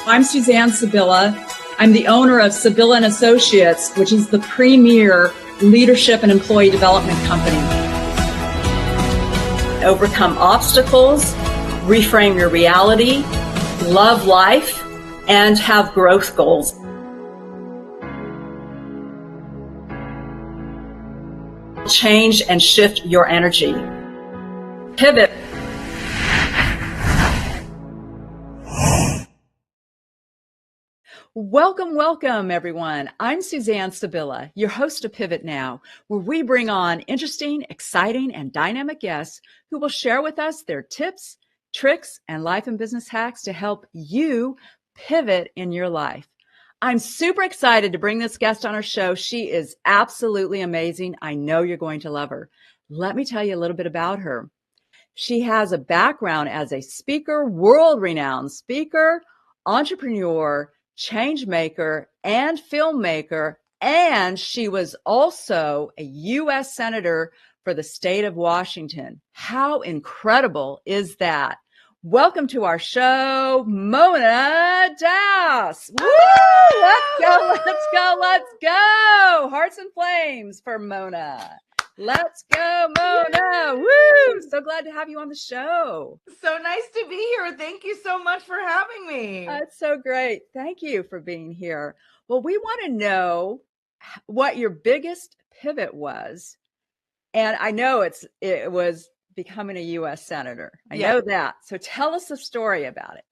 I'm Suzanne Sibylla. I'm the owner of Sibylla and Associates, which is the premier leadership and employee development company. Overcome obstacles, reframe your reality, love life, and have growth goals. Change and shift your energy. Pivot. Welcome, everyone. I'm Suzanne Sibylla, your host of Pivot Now, where we bring on interesting, exciting, and dynamic guests who will share with us their tips, tricks, and life and business hacks to help you pivot in your life. I'm super excited to bring this guest on our show. She is absolutely amazing. I know you're going to love her. Let me tell you a little bit about her. She has a background as a speaker, world-renowned speaker, entrepreneur, change maker, and filmmaker, and she was also a U.S. Senator for the state of Washington. How incredible is that? Welcome to our show, Mona Das. Woo! Let's go. Hearts and flames for Mona. Let's go, Mona. Woo! So glad to have you on the show. So nice to be here. Thank you so much for having me. That's so great. Thank you for being here. Well, we want to know what your biggest pivot was. And I know it was becoming a U.S. Senator. I know that. So tell us the story about it.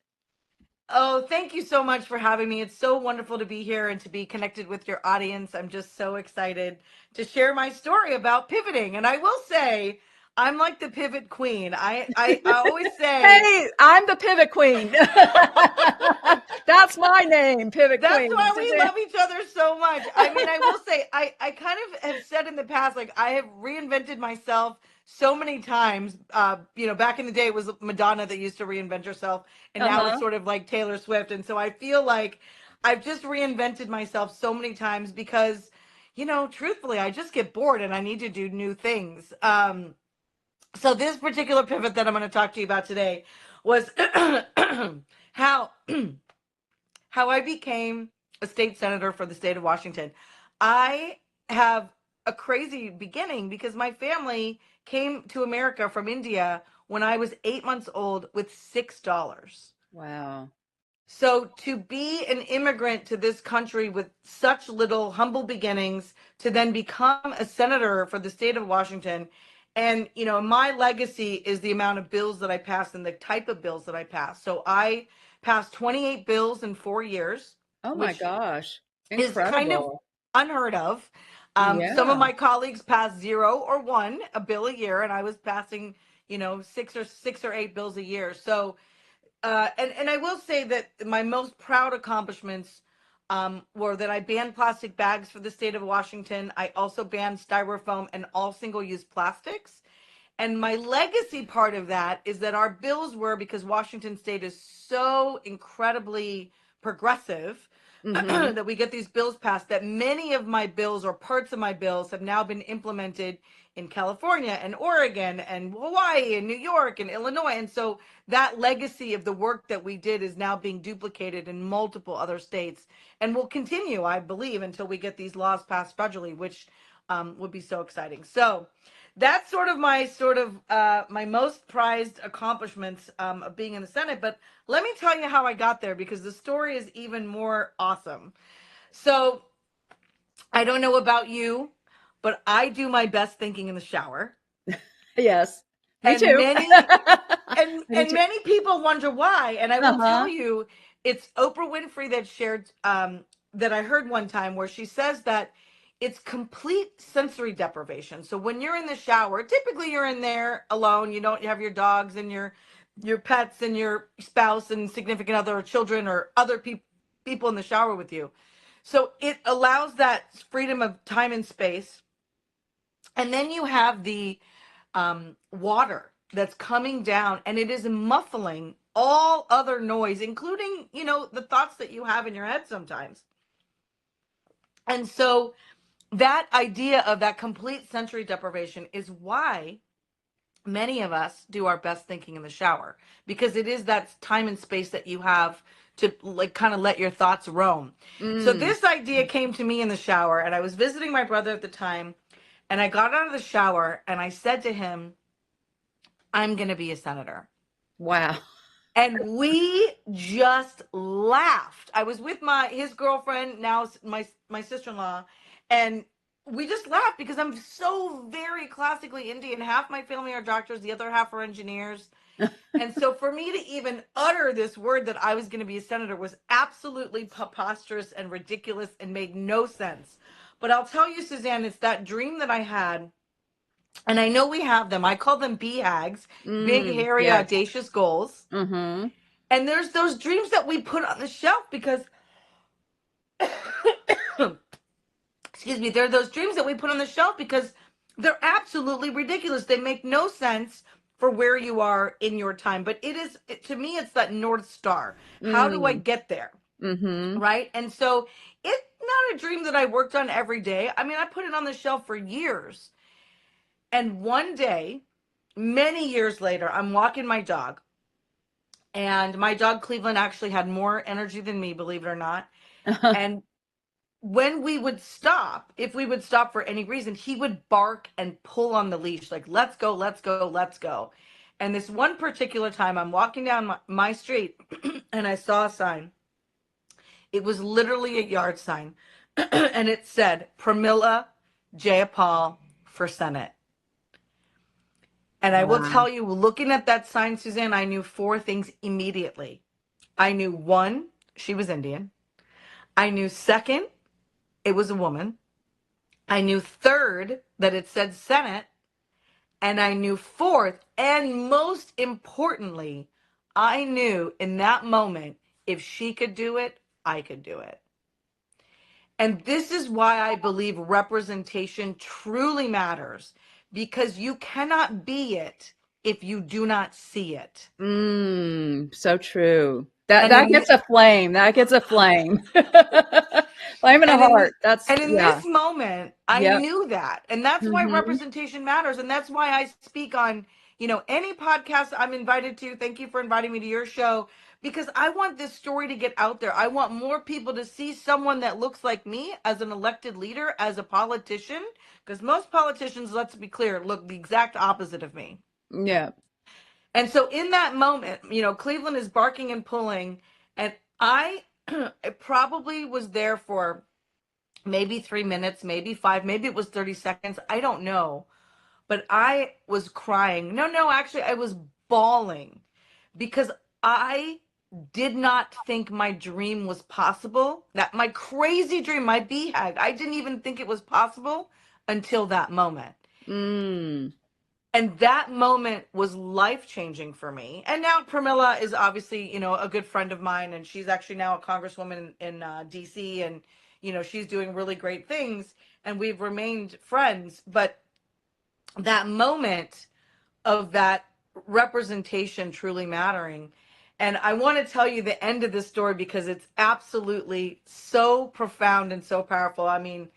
Oh, thank you so much for having me. It's so wonderful to be here and to be connected with your audience. I'm just so excited to share my story about pivoting. And I will say, I'm like the pivot queen. I always say, hey, I'm the pivot queen. That's my name, pivot queen. That's why we love each other so much. I mean, I will say, I kind of have said in the past, like I have reinvented myself so many times. Back in the day, it was Madonna that used to reinvent herself, and now it's sort of like Taylor Swift. And so I feel like I've just reinvented myself so many times because, truthfully, I just get bored and I need to do new things. So this particular pivot that I'm going to talk to you about today was how I became a state senator for the state of Washington. I have a crazy beginning because my family came to America from India when I was 8 months old with $6. Wow. So to be an immigrant to this country with such little humble beginnings, to then become a senator for the state of Washington, and my legacy is the amount of bills that I passed and the type of bills that I passed. So I passed 28 bills in 4 years. Oh my gosh. Incredible. Is kind of unheard of. Some of my colleagues passed 0 or 1 a bill a year, and I was passing, 6 or 8 bills a year. So, and I will say that my most proud accomplishments were that I banned plastic bags for the state of Washington. I also banned styrofoam and all single-use plastics. And my legacy part of that is that our bills were, because Washington state is so incredibly progressive, that we get these bills passed, that many of my bills or parts of my bills have now been implemented in California and Oregon and Hawaii and New York and Illinois. And so that legacy of the work that we did is now being duplicated in multiple other states and will continue, I believe, until we get these laws passed federally, which would be so exciting. So that's sort of my most prized accomplishments of being in the Senate. But let me tell you how I got there, because the story is even more awesome. So I don't know about you, but I do my best thinking in the shower. Yes, me too. Many people wonder why. And I will tell you, it's Oprah Winfrey that shared that I heard one time, where she says that it's complete sensory deprivation. So when you're in the shower, typically you're in there alone. You have your dogs and your pets and your spouse and significant other or children or other people in the shower with you. So it allows that freedom of time and space. And then you have the water that's coming down, and it is muffling all other noise, including, the thoughts that you have in your head sometimes. And so that idea of that complete sensory deprivation is why many of us do our best thinking in the shower, because it is that time and space that you have to like kind of let your thoughts roam. So this idea came to me in the shower, and I was visiting my brother at the time, and I got out of the shower and I said to him, I'm going to be a senator. Wow. And we just laughed. I was with his girlfriend, now my sister-in-law, and we just laughed because I'm so very classically Indian. Half my family are doctors, the other half are engineers. And so for me to even utter this word that I was going to be a senator was absolutely preposterous and ridiculous and made no sense. But I'll tell you, Suzanne, it's that dream that I had. And I know we have them. I call them BHAGs, big, hairy, Yes. audacious goals. Mm-hmm. And there's those dreams that we put on the shelf because, excuse me, there are those dreams that we put on the shelf because they're absolutely ridiculous. They make no sense for where you are in your time. But to me, it's that North Star. How do I get there? Mm-hmm. Right? And so it's not a dream that I worked on every day. I mean, I put it on the shelf for years. And one day, many years later, I'm walking my dog. And my dog Cleveland actually had more energy than me, believe it or not. And when we would stop, if we would stop for any reason, he would bark and pull on the leash, like, let's go, let's go, let's go. And this one particular time, I'm walking down my street and I saw a sign. It was literally a yard sign. And it said, Pramila Jayapal for Senate. And I will Wow. tell you, looking at that sign, Suzanne, I knew four things immediately. I knew one, she was Indian. I knew second, it was a woman. I knew third, that it said Senate. And I knew fourth, and most importantly, I knew in that moment, if she could do it, I could do it. And this is why I believe representation truly matters, because you cannot be it if you do not see it. So true. That And that in gets a flame. That gets a flame. Flame in a and in heart. That's and in yeah. this moment, I Yep. knew that. And that's why Mm-hmm. representation matters. And that's why I speak on, any podcast I'm invited to. Thank you for inviting me to your show, because I want this story to get out there. I want more people to see someone that looks like me as an elected leader, as a politician, because most politicians, let's be clear, look the exact opposite of me. Yeah. And so in that moment, Cleveland is barking and pulling, and I probably was there for maybe 3 minutes, maybe five, maybe it was 30 seconds. I don't know. But I was crying. No, actually, I was bawling because I did not think my dream was possible. That my crazy dream, my BHAG, I didn't even think it was possible until that moment. Mm. And that moment was life changing for me. And now Pramila is obviously, a good friend of mine, and she's actually now a congresswoman in DC, and she's doing really great things, and we've remained friends. But that moment of that representation truly mattering. And I want to tell you the end of this story because it's absolutely so profound and so powerful. I mean,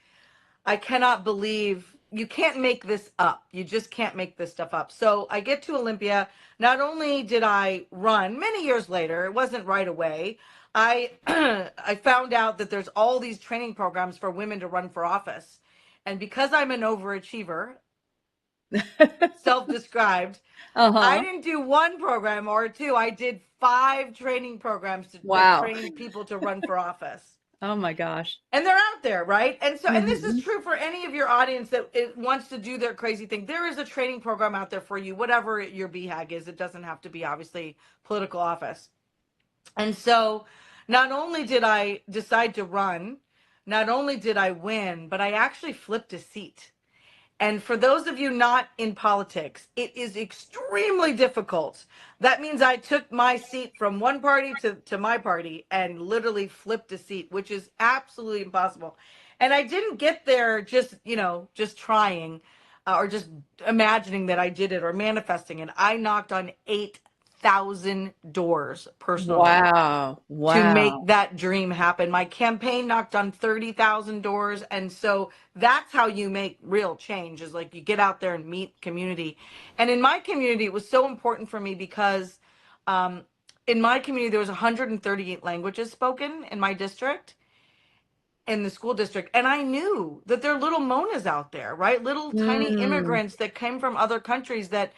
I cannot believe you can't make this up. You just can't make this stuff up. So I get to Olympia. Not only did I run many years later, it wasn't right away. I I found out that there's all these training programs for women to run for office. And because I'm an overachiever, self-described, I Uh-huh. didn't do one program or two. I did 5 training programs that Wow. trained people to run for office. Oh my gosh. And they're out there, right? And this is Mm-hmm. true for any of your audience that wants to do their crazy thing. There is a training program out there for you, whatever your BHAG is. It doesn't have to be obviously political office. And so not only did I decide to run, not only did I win, but I actually flipped a seat. And for those of you not in politics, it is extremely difficult. That means I took my seat from one party to my party and literally flipped a seat, which is absolutely impossible. And I didn't get there just trying or just imagining that I did it or manifesting it. I knocked on 8,000 doors personally Wow. to make Wow. that dream happen. My campaign knocked on 30,000 doors. And so that's how you make real change, is like you get out there and meet community. And in my community, it was so important for me because in my community, there was 138 languages spoken in my district, in the school district, and I knew that there are little Monas out there, right? Little tiny Mm. immigrants that came from other countries that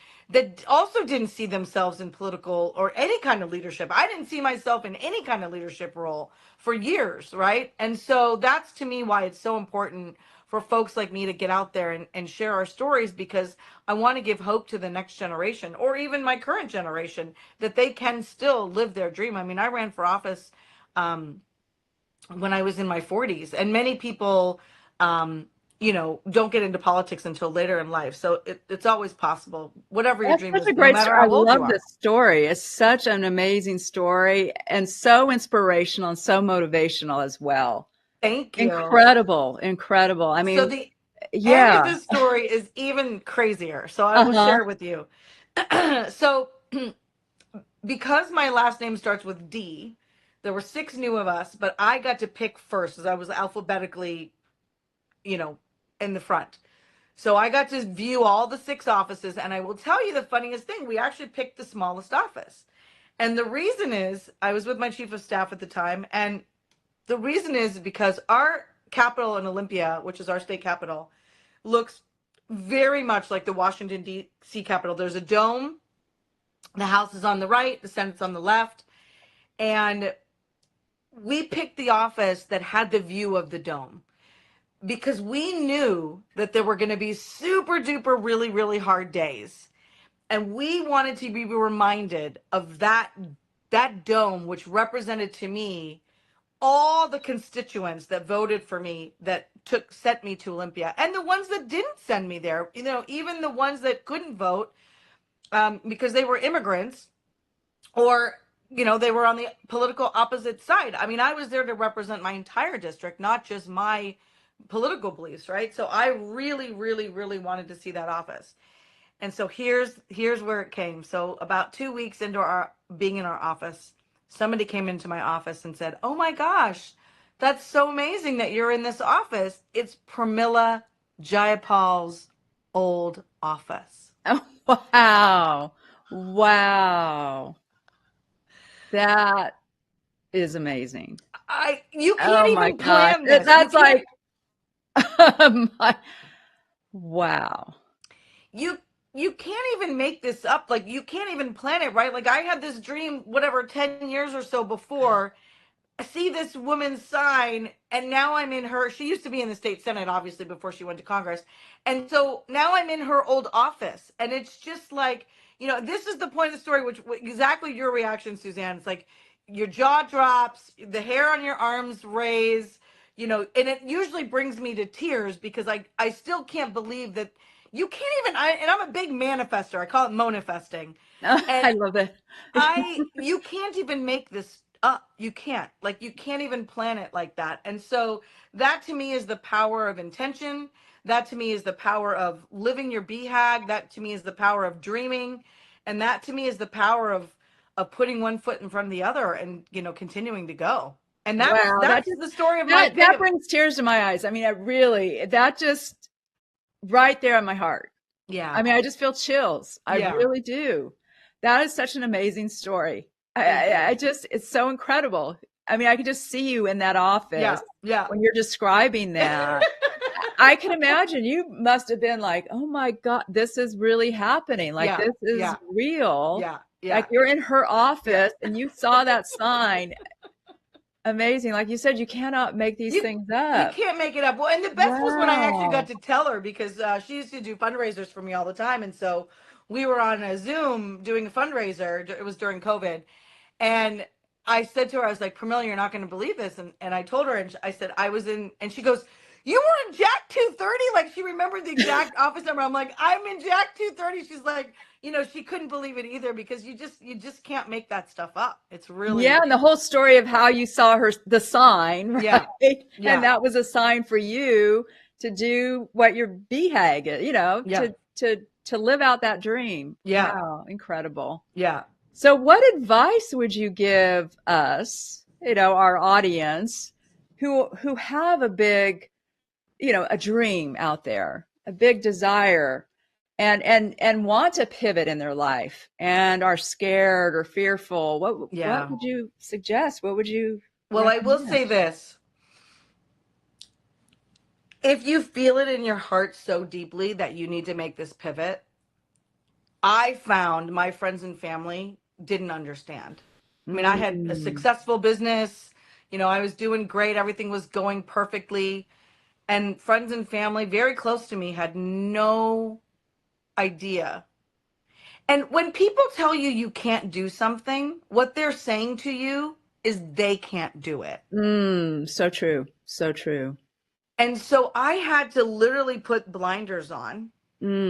also didn't see themselves in political or any kind of leadership. I didn't see myself in any kind of leadership role for years, right? And so that's to me why it's so important for folks like me to get out there and share our stories, because I want to give hope to the next generation, or even my current generation, that they can still live their dream. I mean, I ran for office when I was in my 40s, and many people, don't get into politics until later in life. So it's always possible, whatever your That's dream such a is, no great matter story. I how old you love are. this story. It's such an amazing story and so inspirational and so motivational as well. Thank you. Incredible, incredible. I So mean, the end of yeah. this story is even crazier. So I will Uh-huh. share with you. So because my last name starts with D, there were six new of us, but I got to pick first as I was alphabetically, you know, in the front. So I got to view all the six offices, and I will tell you the funniest thing, we actually picked the smallest office. And the reason is, I was with my chief of staff at the time, and the reason is because our capital in Olympia, which is our state capital, looks very much like the Washington, D.C. Capitol. There's a dome, the House is on the right, the Senate's on the left, and we picked the office that had the view of the dome, because we knew that there were going to be super duper really really hard days, and we wanted to be reminded of that dome, which represented to me all the constituents that voted for me, that sent me to Olympia, and the ones that didn't send me there, even the ones that couldn't vote, because they were immigrants, or they were on the political opposite side. I mean, I was there to represent my entire district, not just my political beliefs, right? So I really really really wanted to see that office. And so here's where it came. So about 2 weeks into our being in our office, somebody came into my office and said, "Oh my gosh, that's so amazing that you're in this office. It's Pramila Jayapal's old office." Oh, wow. Wow. That is amazing. You Oh can't my even gosh. plan this. You That's can't like, my, wow. you you can't even make this up. Like, you can't even plan it, right? Like, I had this dream, whatever, 10 years or so before, see this woman's sign, and now I'm in her, she used to be in the state senate obviously before she went to Congress, and so now I'm in her old office, and it's just like, this is the point of the story, which exactly your reaction, Suzanne. It's like your jaw drops, the hair on your arms raise, and it usually brings me to tears, because I still can't believe that you can't even, and I'm a big manifester, I call it manifesting, and I love it. you can't even make this up. You can't. Like, you can't even plan it like that. And so that to me is the power of intention. That to me is the power of living your BHAG. That to me is the power of dreaming. And that to me is the power of putting one foot in front of the other, and, continuing to go. And Wow. that's the story of my That pivot. brings tears to my eyes. I mean, that just right there in my heart. Yeah. I mean, I just feel chills. I Yeah. really do. That is such an amazing story. Thank you. It's so incredible. I mean, I could just see you in that office Yeah. Yeah. when you're describing that. I can imagine you must have been like, oh my God, this is really happening. Like, Yeah. this is Yeah. real. Yeah. Like, Yeah. you're in her Yeah. office and you saw that sign. Amazing. Like you said, you cannot make these You things you up. can't make it up. Well, and the best was when I actually got Wow. to tell her, because she used to do fundraisers for me all the time, and so we were on a Zoom doing a fundraiser. It was during COVID, and I said to her, I was like, "Pramila, you're not going to believe this," and I told her, and I said I was in, and she goes, "You were in Jack 230?" Like, she remembered the exact office number. I'm like, "I'm in Jack 230." She's like, she couldn't believe it either, because you just can't make that stuff up. It's Yeah, really, and the whole story of how you saw the sign, yeah, right? And yeah, that was a sign for you to do what your BHAG, yeah, to live out that dream. yeah, Wow, incredible. yeah. So what advice would you give us, our audience who have a big, a dream out there, a big desire, and want to pivot in their life and are scared or fearful, what Yeah. would you suggest? What would you Well, I will recommend? say this. If you feel it in your heart so deeply that you need to make this pivot, I found my friends and family didn't understand. I mean, I had a Mm, successful business, I was doing great, everything was going perfectly, and friends and family very close to me had no idea. And when people tell you you can't do something, what they're saying to you is they can't do it. so true. So true. And so I had to literally put blinders on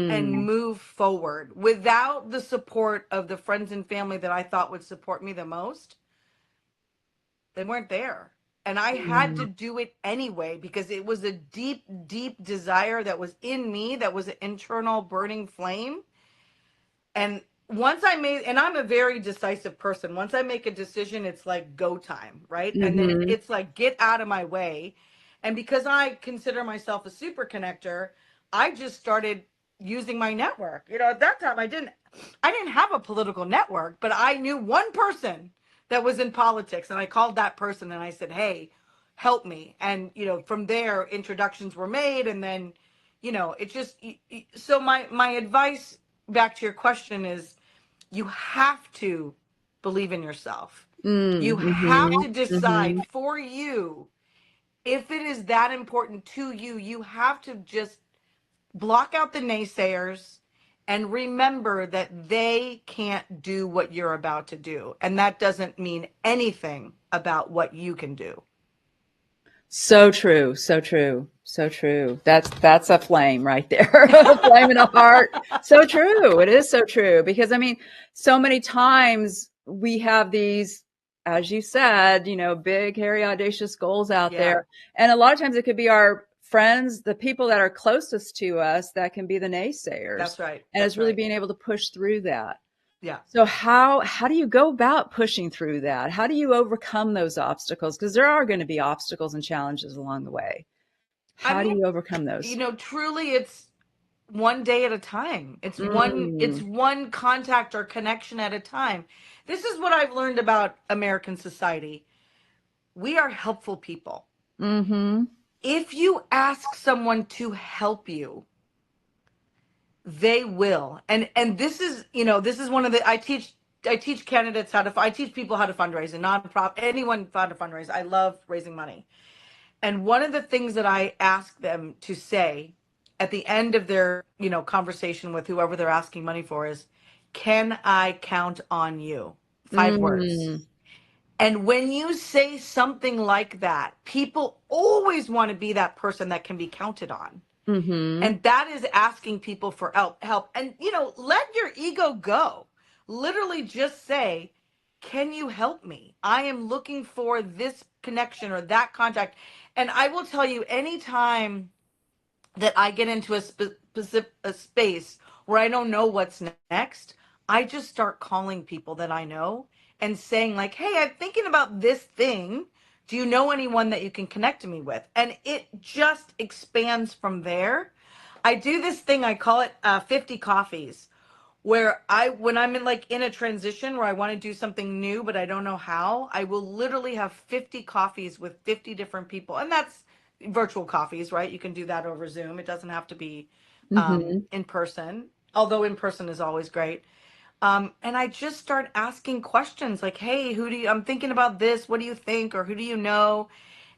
and Mm, move forward without the support of the friends and family that I thought would support me the most. They weren't there. And I had to mm, do it anyway because it was a deep, deep desire that was in me, that was an internal burning flame. And once I made, and I'm a very decisive person, once I make a decision, it's like go time, right? And then mm-hmm. it's like get out of my way. And because I consider myself a super connector, I just started using my network. At that time I didn't have a political network, but I knew one person that was in politics, and I called that person and I said, "Hey, help me." And from there introductions were made, and then it just, so my advice back to your question is you have to believe in yourself. You have Mm-hmm. to decide Mm-hmm. for you if it is that important to you. You have to just block out the naysayers and remember that they can't do what you're about to do. And that doesn't mean anything about what you can do. So true, so true, so true. That's a flame right there, a flame in a heart. So true. It is so true because I mean, so many times we have these, as you said, big, hairy, audacious goals out Yeah, there, and a lot of times it could be our friends, the people that are closest to us, that can be the naysayers, that's right. and it's That's really right. being able to push through that. Yeah. So how do you go about pushing through that? How do you overcome those obstacles? Because there are going to be obstacles and challenges along the way. I How do mean, you overcome those? truly it's one day at a time. It's Mm, one contact or connection at a time. This is what I've learned about American society. We are helpful people. mm-hmm. If you ask someone to help you, they will. And this is one of the I teach candidates I teach people how to fundraise, and nonprofit, anyone how to fundraise. I love raising money. And one of the things that I ask them to say at the end of their, conversation with whoever they're asking money for is, "Can I count on you?" 5 words. Mm, And when you say something like that, people always want to be that person that can be counted on. mm-hmm. And that is asking people for help. And let your ego go. Literally just say, "Can you help me? I am looking for this connection or that contact." And I will tell you, anytime that I get into a space where I don't know what's next, I just start calling people that I know and saying, like, "Hey, I'm thinking about this thing. Do you know anyone that you can connect me with?" And it just expands from there. I do this thing, I call it 50 coffees, where when I'm in a transition where I want to do something new but I don't know how, I will literally have 50 coffees with 50 different people. And that's virtual coffees, right? You can do that over Zoom. It doesn't have to be Mm-hmm. in person, although in person is always great. And I just start asking questions like, "Hey, I'm thinking about this. What do you think?" Or, "Who do you know?"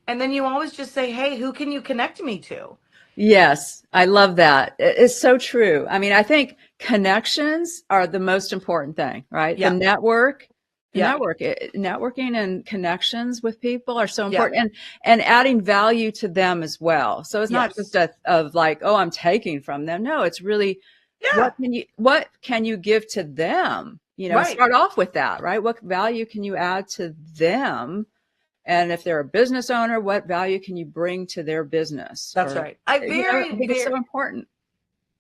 And then you always just say, "Hey, who can you connect me to?" Yes, I love that. It's so true. I mean, I think connections are the most important thing, right? Yeah. Yeah. Networking and connections with people are so Yeah. important, and adding value to them as well. So it's not just Yes. of like, oh, I'm taking from them. No, it's really Yeah. what can you give to them? Right. Start off with that, right? What value can you add to them? And if they're a business owner, what value can you bring to their business? That's Or, right. I I very, think it's very, so important.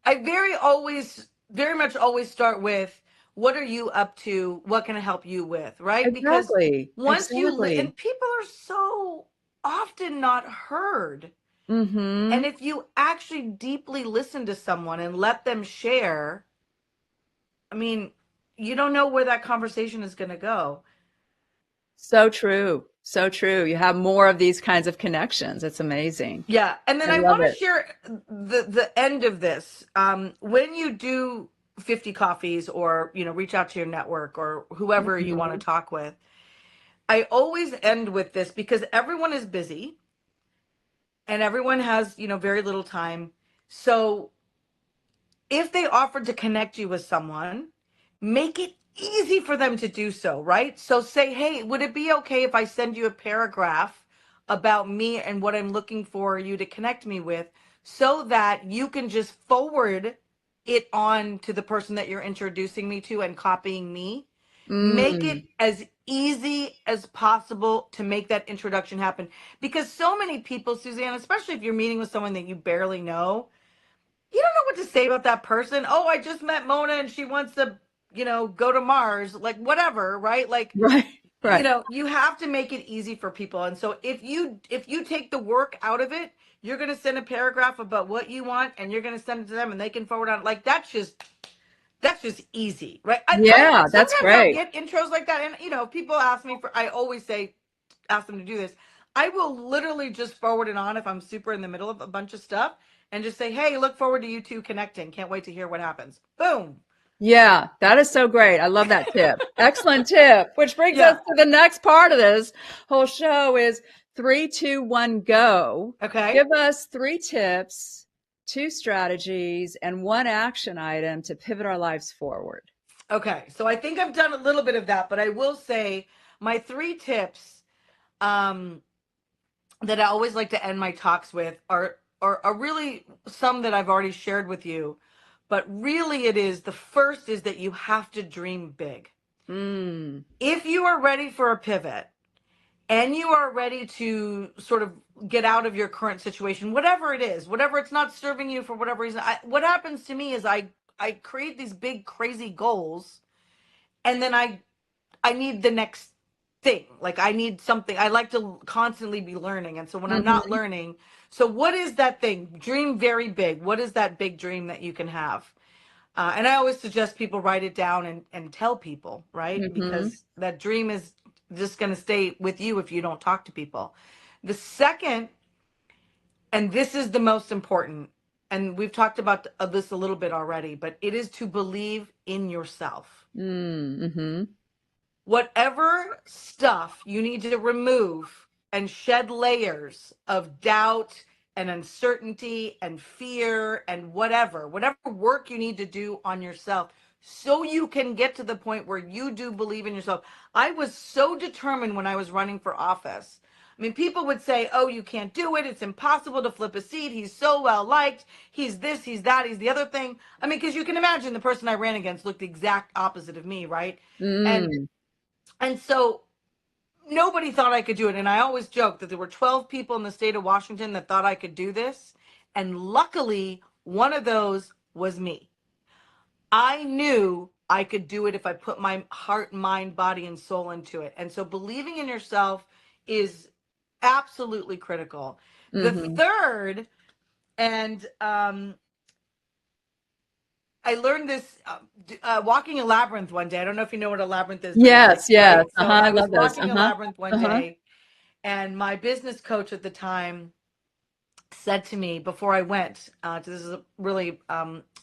I very always, very much always start with, "What are you up to? What can I help you with?" Right? Because Exactly. once Exactly. and people are so often not heard. And if you actually deeply listen to someone and let them share, I mean, you don't know where that conversation is going to go. So true. So true. You have more of these kinds of connections. It's amazing. Yeah. And then I I love want to it. share the end of this. When you do 50 coffees or, reach out to your network or whoever you want to Mhm. talk with, I always end with this because everyone is busy and everyone has, very little time. So if they offered to connect you with someone, make it easy for them to do so, right? So say, hey, would it be okay if I send you a paragraph about me and what I'm looking for you to connect me with so that you can just forward it on to the person that you're introducing me to and copying me? Make it Mm. as easy as possible to make that introduction happen. Because so many people, Suzanne, especially if you're meeting with someone that you barely know, you don't know what to say about that person. Oh, I just met Mona and she wants to, go to Mars, like whatever, right? Like, Right. Right. you have to make it easy for people. And so if you take the work out of it, you're going to send a paragraph about what you want and you're going to send it to them and they can forward on. Like that's just easy, right? I Yeah, that's sometimes I'll great. get intros like that, and people ask me for. I always say, ask them to do this. I will literally just forward it on if I'm super in the middle of a bunch of stuff, and just say, "Hey, look forward to you two connecting. Can't wait to hear what happens." Boom. Yeah, that is so great. I love that tip. Excellent tip. Which brings us Yeah. to the next part of this whole show is three, two, one, go. Okay. Give us three tips, two strategies, and one action item to pivot our lives forward. Okay. So I think I've done a little bit of that, but I will say my three tips. Um, that I always like to end my talks with are really some that I've already shared with you. But really it is the first is that you have to dream big. Mm. If you are ready for a pivot and you are ready to sort of get out of your current situation, whatever it is, whatever it's not serving you for whatever reason, what happens to me is I create these big crazy goals and then I need the next thing. Like I need something. I like to constantly be learning. And so when I'm not Hmm. learning, so what is that thing? Dream very big. What is that big dream that you can have? And I always suggest people write it down and tell people, right? Hmm. Because that dream is just going to stay with you if you don't talk to people. The second, and this is the most important, and we've talked about this a little bit already, but it is to believe in yourself. Mm-hmm. Whatever stuff you need to remove and shed layers of doubt and uncertainty and fear and whatever work you need to do on yourself so you can get to the point where you do believe in yourself. I was so determined when I was running for office. I mean, people would say, oh, you can't do it. It's impossible to flip a seat. He's so well liked. He's this, he's that, he's the other thing. I mean, because you can imagine the person I ran against looked the exact opposite of me, right? And Mm. and so nobody thought I could do it. And I always joke that there were 12 people in the state of Washington that thought I could do this. And luckily, one of those was me. I knew I could do it if I put my heart, mind, body, and soul into it. And so believing in yourself is absolutely critical. The Hmm. third, and I learned this walking a labyrinth one day. I don't know if you know what a labyrinth is, but it's like, Yes, yes. right? So Uh-huh. I I was love those. walking a Uh-huh. labyrinth one Uh-huh. day and my business coach at the time said to me before I went to this is a really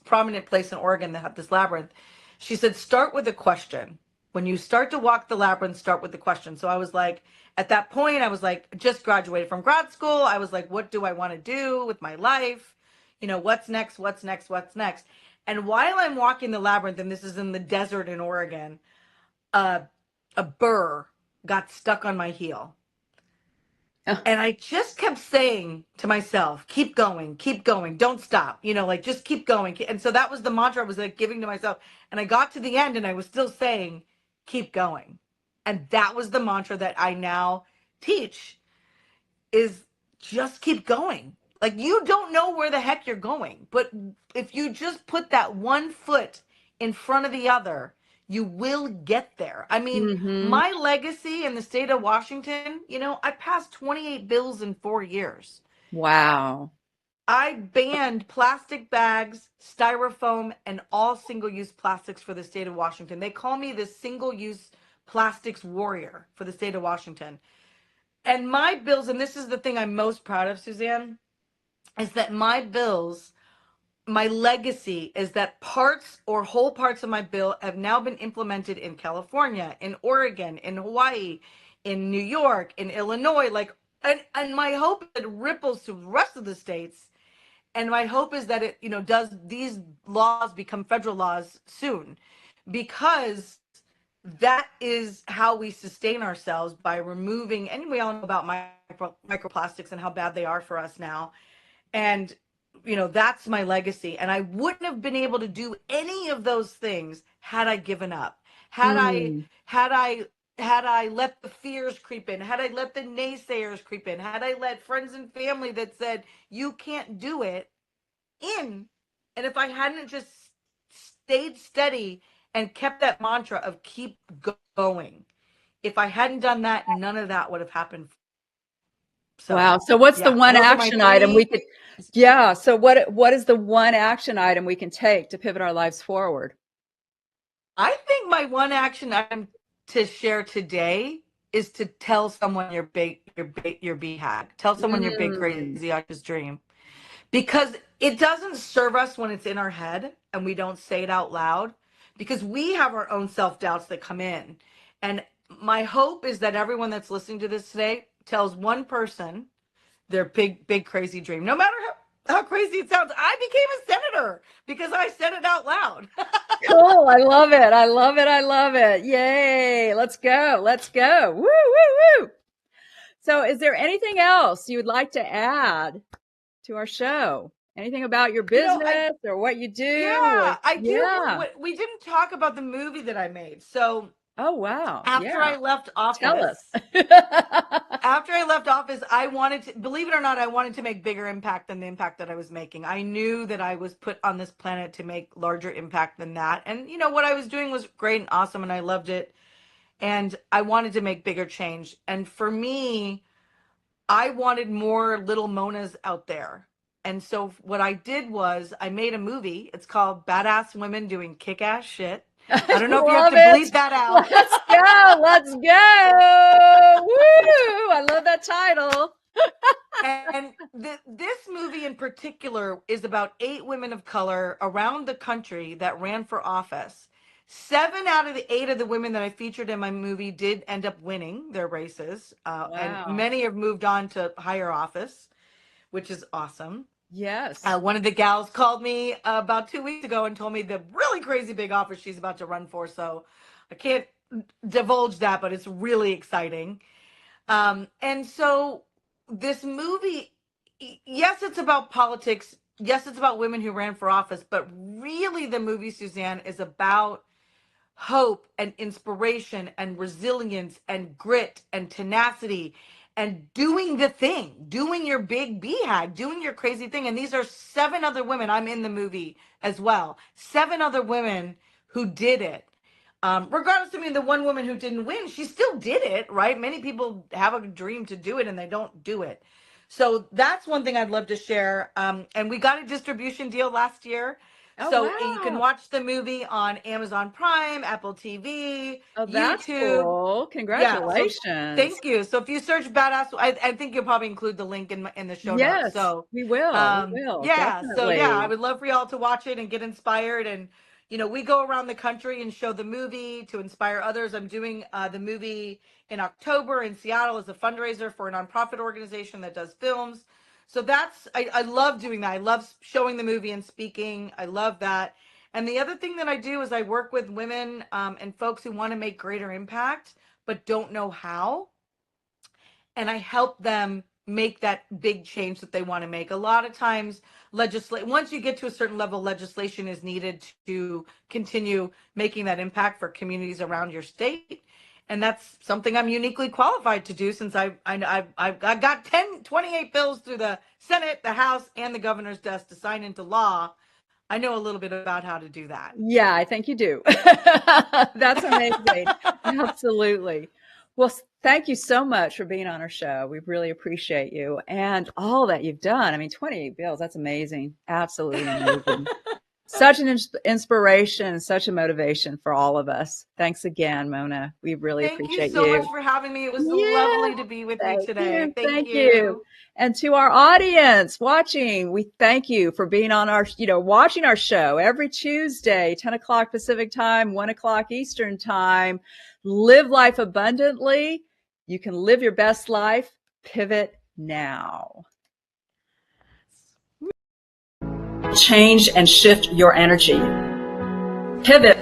prominent place in Oregon that had this labyrinth. She said, start with a question. When you start to walk the labyrinth, start with the question. So I was like, at that point, I was like, just graduated from grad school. I was like, what do I want to do with my life? What's next? What's next? What's next? And while I'm walking the labyrinth, and this is in the desert in Oregon, uh, a burr got stuck on my heel. And I just kept saying to myself, keep going, don't stop, like just keep going. And so that was the mantra I was like giving to myself. And I got to the end and I was still saying, keep going. And that was the mantra that I now teach is just keep going. Like you don't know where the heck you're going, but if you just put that one foot in front of the other, you will get there. I mean, Hmm. my legacy in the state of Washington, I passed 28 bills in 4 years. Wow. I banned plastic bags, styrofoam, and all single-use plastics for the state of Washington. They call me the single-use plastics warrior for the state of Washington. And my bills, and this is the thing I'm most proud of, Suzanne, is that my bills, my legacy is that parts or whole parts of my bill have now been implemented in California, in Oregon, in Hawaii, in New York, in Illinois, like, and my hope is that it ripples to the rest of the states. And my hope is that it, does these laws become federal laws soon, because that is how we sustain ourselves, by removing, and we all know about microplastics and how bad they are for us now. And that's my legacy, and I wouldn't have been able to do any of those things had I given up, had I Mm. had I had I let the fears creep in, had I let the naysayers creep in, had I let friends and family that said you can't do it in, and if I hadn't just stayed steady and kept that mantra of keep going, if I hadn't done that, none of that would have happened. So Wow. So what's the yeah, one those are my action item we three. could, yeah. So what is the one action item we can take to pivot our lives forward? I think my one action item to share today is to tell someone your BHAG. Tell someone your big Mm. crazy audacious dream, because it doesn't serve us when it's in our head and we don't say it out loud, because we have our own self-doubts that come in. And my hope is that everyone that's listening to this today tells one person their big crazy dream, no matter how crazy it sounds. I became a senator because I said it out loud. Cool. I love it. I love it. I love it. Yay. Let's go. Let's go. Woo, woo, woo. So is there anything else you would like to add to our show? Anything about your I business or what you do? Or, Yeah, I do. yeah. We didn't talk about the movie that I made. So Oh, wow. after Yeah. I left Tell us. office, I wanted to, believe it or not, I wanted to make bigger impact than the impact that I was making. I knew that I was put on this planet to make larger impact than that. And what I was doing was great and awesome, and I loved it. And I wanted to make bigger change. And for me, I wanted more little Monas out there. And so what I did was I made a movie. It's called Badass Women Doing Kick-Ass Shit. I I don't know if you have love to it. bleep that out. Let's go. Let's go. Woo. I love that title. And this movie in particular is about 8 women of color around the country that ran for office. 7 out of the 8 of the women that I featured in my movie did end up winning their races, and Wow. many have moved on to higher office, which is awesome. Yes. One of the gals called me about 2 weeks ago and told me the really crazy big office she's about to run for. So I can't divulge that, but it's really exciting. And so this movie, yes, it's about politics. Yes, it's about women who ran for office. But really, the movie, Suzanne, is about hope and inspiration and resilience and grit and tenacity and doing the thing, doing your big BHAG, doing your crazy thing. And these are 7 other women. I'm in the movie as well. 7 other women who did it. Regardless, I mean, the one woman who didn't win, she still did it, right? Many people have a dream to do it and they don't do it. So that's one thing I'd love to share. And we got a distribution deal last year. Oh, So you can wow. watch the movie on Amazon Prime, Apple TV, Oh, that's YouTube. cool. Yeah. So Congratulations. thank you. So if you search badass, I think you'll probably include the link in the show notes. Yes, So, we will. We will. yeah. So yeah, I Definitely. would love for y'all to watch it and get inspired. And we go around the country and show the movie to inspire others. I'm doing the movie in October in Seattle as a fundraiser for a nonprofit organization that does films. So I love doing that. I love showing the movie and speaking. I love that. And the other thing that I do is I work with women and folks who want to make greater impact but don't know how. And I help them make that big change that they want to make. A lot of times, once you get to a certain level, legislation is needed to continue making that impact for communities around your state. And that's something I'm uniquely qualified to do, since I got 28 bills through the Senate, the House, and the governor's desk to sign into law. I know a little bit about how to do that. Yeah, I think you do. That's amazing. Absolutely. Well, thank you so much for being on our show. We really appreciate you and all that you've done. I mean, 28 bills, that's amazing. Absolutely amazing. Such an inspiration, such a motivation for all of us. Thanks again, Mona. We really Thank you appreciate so you. much for having me. It was Yeah, lovely to be with you today. Thank thank you. you. And to our audience watching, we thank you for being on our, watching our show every Tuesday, 10 o'clock Pacific time, 1 o'clock Eastern time. Live life abundantly. You can live your best life. Pivot now. Change and shift your energy. Pivot